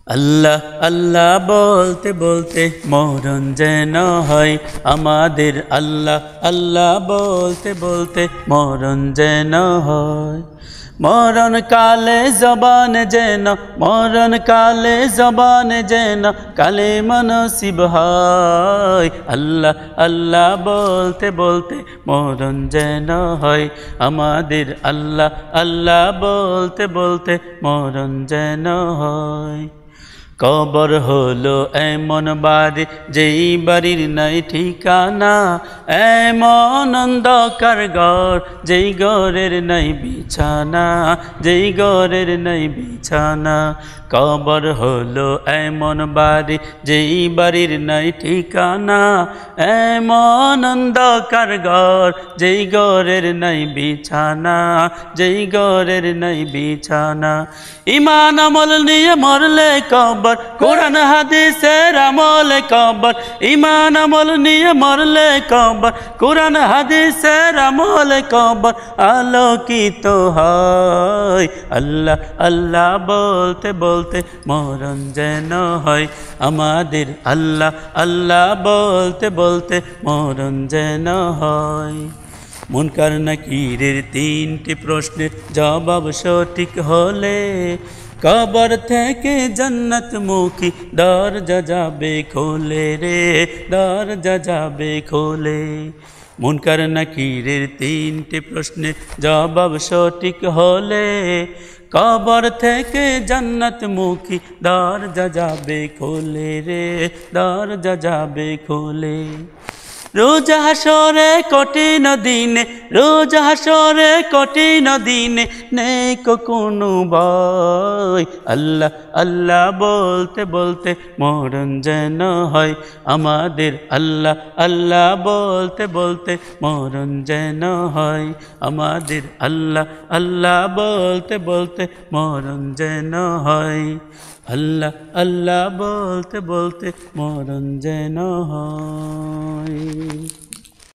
আল্লাহ আল্লাহ বলতে বলতে মরণ যেন হয় আমাদের। আল্লাহ আল্লাহ বলতে বলতে মরণ যেন হয়। মরণ কালে জবান যেন, মরণ কালে জবান যেন কালেমা নসিব হয়। আল্লাহ আল্লাহ বলতে বলতে মরণ যেন হয় আমাদের। আল্লাহ আল্লাহ বলতে বলতে মরণ যেন হয়। কবর হলো এমন বাড়ি যেই বাড়ির নাই ঠিকানা, এমন অন্ধকার ঘর যেই ঘরের নাই বিছানা, যেই ঘরের নাই বিছানা। কবর হলো এমন বাড়ি যেই বাড়ির নাই ঠিকানা, এমন অন্ধকার ঘর যেই ঘরের নাই বিছানা, যেই ঘরের নাই বিছানা। ঈমান আমল নিয়ে মরলে কবর, কোরআন হাদিসের আমলে কবর। ঈমান আমল নিয়ে মরলে কবর, কোরআন হাদিসের আমলে কবর আলোকিত হয়। আল্লাহ আল্লাহ বলতে বলতে মরণ যেন হয় আমাদের। আল্লাহ আল্লাহ বলতে বলতে মরণ যেন হয়। মুনকার নাকিরের তিনটি প্রশ্নের জবাব সঠিক হলে কবর থেকে জান্নাত মুখী দরজা যাবে খোলে রে, দরজা যাবে খোলে। মুনকার নাকিরের তিনটি প্রশ্নের জবাব সঠিক হলে কবর থেকে জান্নাত মুখী দরজা যাবে খোলে রে, দরজা যাবে খোলে। রোজ হাসরে কঠিন দিনে, রোজ হাসরে কঠিন দিনে নেই কোনো ভয়। আল্লাহ আল্লাহ বলতে বলতে মরণ যেন হয় আমাদের। আল্লাহ আল্লাহ বলতে বলতে মরণ যেন হয় আমাদের। আল্লাহ আল্লাহ বলতে বলতে মরণ যেন হয়। আল্লাহ আল্লাহ বলতে বলতে মরণ যেন হয়।